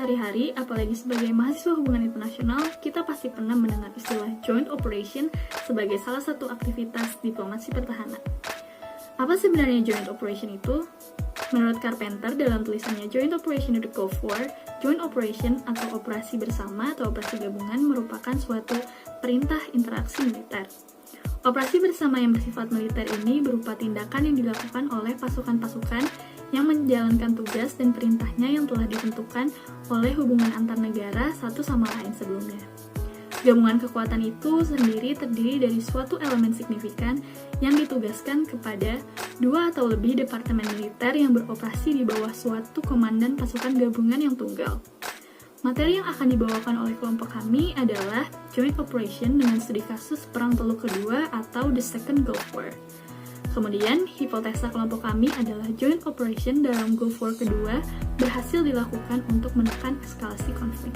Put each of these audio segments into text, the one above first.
sehari-hari, apalagi sebagai mahasiswa hubungan internasional, kita pasti pernah mendengar istilah joint operation sebagai salah satu aktivitas diplomasi pertahanan. Apa sebenarnya joint operation itu? Menurut Carpenter dalam tulisannya Joint Operation in the Gulf War, joint operation atau operasi bersama atau operasi gabungan merupakan suatu perintah interaksi militer. Operasi bersama yang bersifat militer ini berupa tindakan yang dilakukan oleh pasukan-pasukan yang menjalankan tugas dan perintahnya yang telah ditentukan oleh hubungan antar negara satu sama lain sebelumnya. Gabungan kekuatan itu sendiri terdiri dari suatu elemen signifikan yang ditugaskan kepada dua atau lebih departemen militer yang beroperasi di bawah suatu komandan pasukan gabungan yang tunggal. Materi yang akan dibawakan oleh kelompok kami adalah Joint Operation dengan studi kasus Perang Teluk Kedua atau The Second Gulf War. Kemudian, hipotesa kelompok kami adalah joint operation dalam Gulf War kedua berhasil dilakukan untuk menekan eskalasi konflik.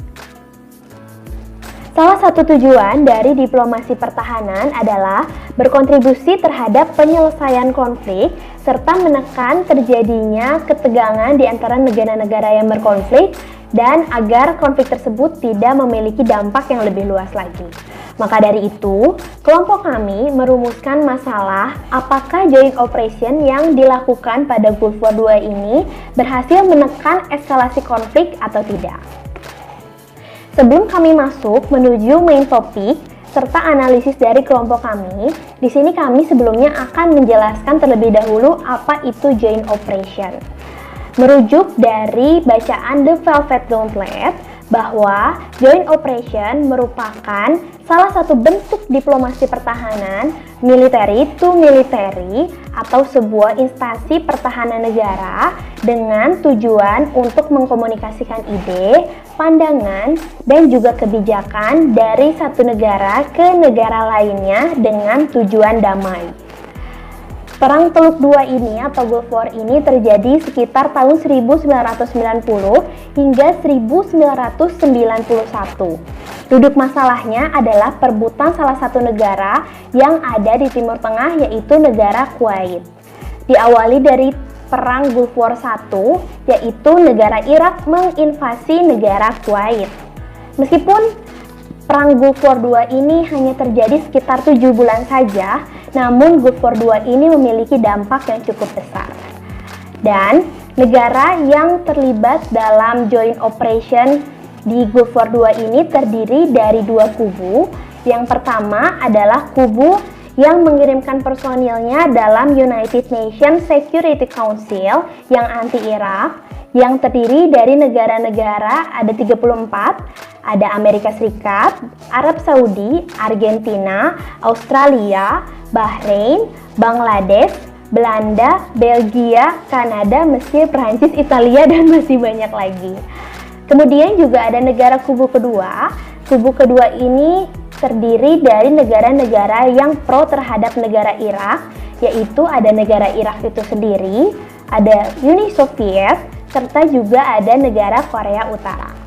Salah satu tujuan dari diplomasi pertahanan adalah berkontribusi terhadap penyelesaian konflik serta menekan terjadinya ketegangan di antara negara-negara yang berkonflik dan agar konflik tersebut tidak memiliki dampak yang lebih luas lagi. Maka dari itu, kelompok kami merumuskan masalah apakah joint operation yang dilakukan pada Gulf War II ini berhasil menekan eskalasi konflik atau tidak. Sebelum kami masuk menuju main topik serta analisis dari kelompok kami, di sini kami sebelumnya akan menjelaskan terlebih dahulu apa itu joint operation. Merujuk dari bacaan The Velvet Gauntlet, bahwa joint operation merupakan salah satu bentuk diplomasi pertahanan military to military atau sebuah instansi pertahanan negara dengan tujuan untuk mengkomunikasikan ide, pandangan, dan juga kebijakan dari satu negara ke negara lainnya dengan tujuan damai. Perang Teluk II ini atau Gulf War ini terjadi sekitar tahun 1990 hingga 1991. Duduk masalahnya adalah perebutan salah satu negara yang ada di Timur Tengah yaitu negara Kuwait. Diawali dari Perang Gulf War I yaitu negara Irak menginvasi negara Kuwait. Meskipun Perang Gulf War II ini hanya terjadi sekitar 7 bulan saja, namun Gulf War II ini memiliki dampak yang cukup besar. Dan negara yang terlibat dalam joint operation di Gulf War II ini terdiri dari dua kubu. Yang pertama adalah kubu yang mengirimkan personilnya dalam United Nations Security Council yang anti-Irak, yang terdiri dari negara-negara ada 34, ada Amerika Serikat, Arab Saudi, Argentina, Australia, Bahrain, Bangladesh, Belanda, Belgia, Kanada, Mesir, Perancis, Italia, dan masih banyak lagi. Kemudian juga ada negara kubu kedua. Kubu kedua ini terdiri dari negara-negara yang pro terhadap negara Irak, yaitu ada negara Irak itu sendiri, ada Uni Soviet, serta juga ada negara Korea Utara.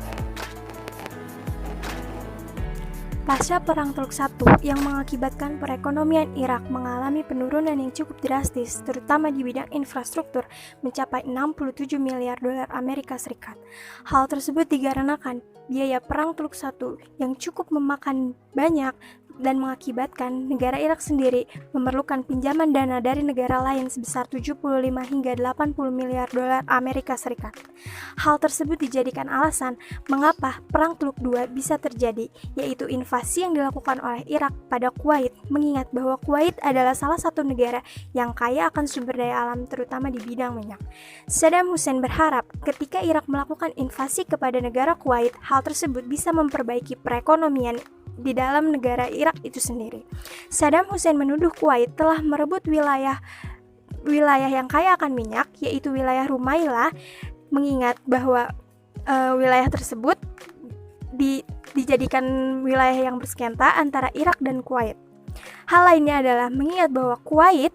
Pasca Perang Teluk I yang mengakibatkan perekonomian Irak mengalami penurunan yang cukup drastis, terutama di bidang infrastruktur, mencapai 67 miliar dolar Amerika Serikat. Hal tersebut dikarenakan biaya Perang Teluk I yang cukup memakan banyak dan mengakibatkan negara Irak sendiri memerlukan pinjaman dana dari negara lain sebesar 75 hingga 80 miliar dolar Amerika Serikat. Hal tersebut dijadikan alasan mengapa Perang Teluk II bisa terjadi, yaitu invasi yang dilakukan oleh Irak pada Kuwait, mengingat bahwa Kuwait adalah salah satu negara yang kaya akan sumber daya alam terutama di bidang minyak. Saddam Hussein berharap ketika Irak melakukan invasi kepada negara Kuwait, hal tersebut bisa memperbaiki perekonomian di dalam negara Irak itu sendiri. Saddam Hussein menuduh Kuwait telah merebut wilayah yang kaya akan minyak, yaitu wilayah Rumaillah, mengingat bahwa wilayah tersebut dijadikan wilayah yang bersengketa antara Irak dan Kuwait. Hal lainnya adalah mengingat bahwa Kuwait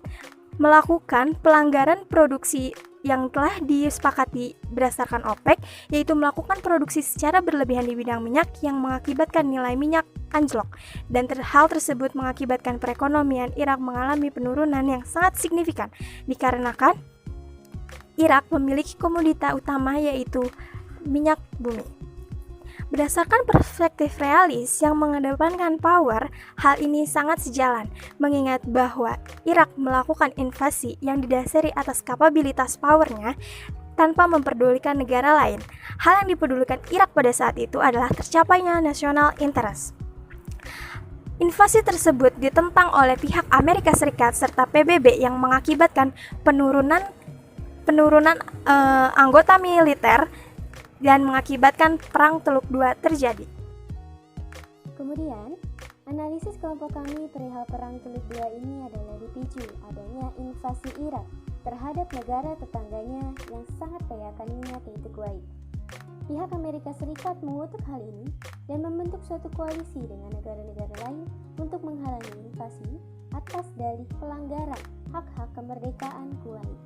melakukan pelanggaran produksi yang telah disepakati berdasarkan OPEC, yaitu melakukan produksi secara berlebihan di bidang minyak yang mengakibatkan nilai minyak anjlok, dan hal tersebut mengakibatkan perekonomian Irak mengalami penurunan yang sangat signifikan dikarenakan Irak memiliki komoditas utama yaitu minyak bumi. Berdasarkan perspektif realis yang mengedepankan power, hal ini sangat sejalan, mengingat bahwa Irak melakukan invasi yang didasari atas kapabilitas powernya tanpa memperdulikan negara lain. Hal yang dipedulikan Irak pada saat itu adalah tercapainya national interest. Invasi tersebut ditentang oleh pihak Amerika Serikat serta PBB yang mengakibatkan penurunan anggota militer dan mengakibatkan Perang Teluk II terjadi. Kemudian, analisis kelompok kami perihal Perang Teluk II ini adalah dipicu adanya invasi Irak terhadap negara tetangganya yang sangat kaya akan minyak yaitu Kuwait. Pihak Amerika Serikat mengutuk hal ini dan membentuk suatu koalisi dengan negara-negara lain untuk menghalangi invasi atas dalih pelanggaran hak-hak kemerdekaan Kuwait.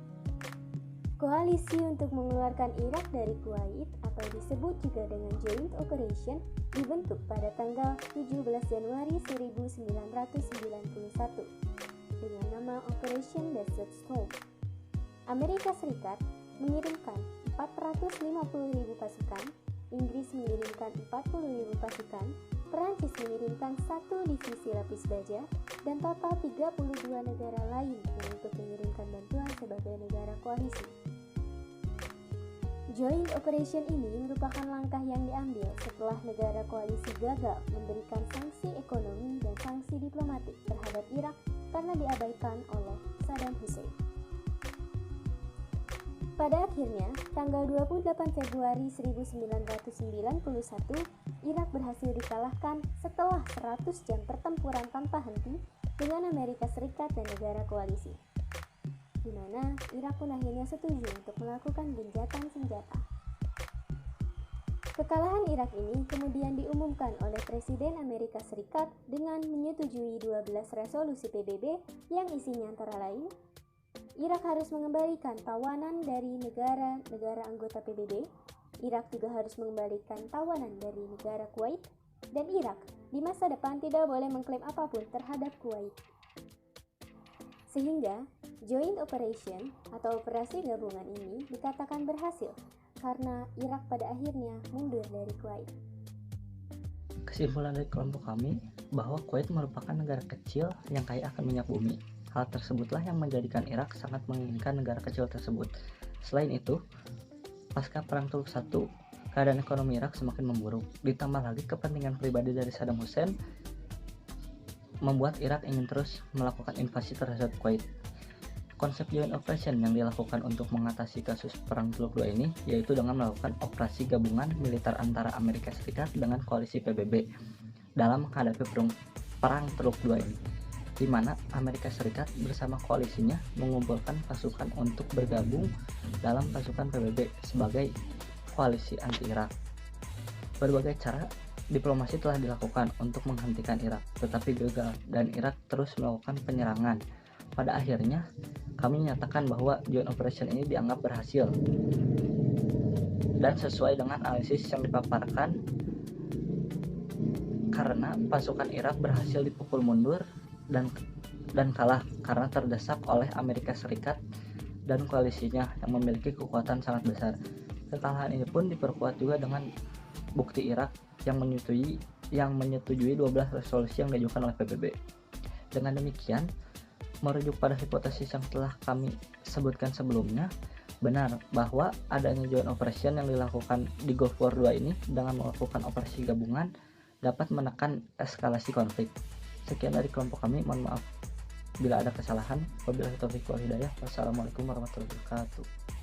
Koalisi untuk mengeluarkan Irak dari Kuwait atau disebut juga dengan Joint Operation dibentuk pada tanggal 17 Januari 1991 dengan nama Operation Desert Storm. Amerika Serikat mengirimkan 450.000 pasukan, Inggris mengirimkan 40.000 pasukan, Perancis mengirimkan 1 divisi lapis baja, dan total 32 negara lain yang ikut mengirimkan bantuan sebagai negara koalisi. Joint Operation ini merupakan langkah yang diambil setelah negara koalisi gagal memberikan sanksi ekonomi dan sanksi diplomatik terhadap Irak karena diabaikan oleh Saddam Hussein. Pada akhirnya, tanggal 28 Februari 1991, Irak berhasil dikalahkan setelah 100 jam pertempuran tanpa henti dengan Amerika Serikat dan negara koalisi, di mana Irak pun akhirnya setuju untuk melakukan gencatan senjata. Kekalahan Irak ini kemudian diumumkan oleh Presiden Amerika Serikat dengan menyetujui 12 resolusi PBB yang isinya antara lain, Irak harus mengembalikan tawanan dari negara-negara anggota PBB, Irak juga harus mengembalikan tawanan dari negara Kuwait, dan Irak di masa depan tidak boleh mengklaim apapun terhadap Kuwait. Sehingga, Joint Operation atau operasi gabungan ini dikatakan berhasil karena Irak pada akhirnya mundur dari Kuwait. Kesimpulan dari kelompok kami bahwa Kuwait merupakan negara kecil yang kaya akan minyak bumi. Hal tersebutlah yang menjadikan Irak sangat menginginkan negara kecil tersebut. Selain itu, pasca Perang Teluk I, keadaan ekonomi Irak semakin memburuk. Ditambah lagi kepentingan pribadi dari Saddam Hussein membuat Irak ingin terus melakukan invasi terhadap Kuwait. Konsep Joint Operation yang dilakukan untuk mengatasi kasus Perang Teluk II ini yaitu dengan melakukan operasi gabungan militer antara Amerika Serikat dengan koalisi PBB dalam menghadapi Perang Teluk II ini, di mana Amerika Serikat bersama koalisinya mengumpulkan pasukan untuk bergabung dalam pasukan PBB sebagai koalisi anti-Irak. Berbagai cara diplomasi telah dilakukan untuk menghentikan Irak, tetapi gagal dan Irak terus melakukan penyerangan. Pada akhirnya, kami menyatakan bahwa Joint Operation ini dianggap berhasil dan sesuai dengan analisis yang dipaparkan karena pasukan Irak berhasil dipukul mundur dan kalah karena terdesak oleh Amerika Serikat dan koalisinya yang memiliki kekuatan sangat besar. Kekalahan ini pun diperkuat juga dengan bukti Irak yang menyetujui 12 resolusi yang diajukan oleh PBB. Dengan demikian, merujuk pada hipotesis yang telah kami sebutkan sebelumnya, benar bahwa adanya joint operation yang dilakukan di Gulf War II ini dengan melakukan operasi gabungan dapat menekan eskalasi konflik. Sekian dari kelompok kami, mohon maaf bila ada kesalahan. Wabillahi taufiq wal hidayah. Wassalamualaikum warahmatullahi wabarakatuh.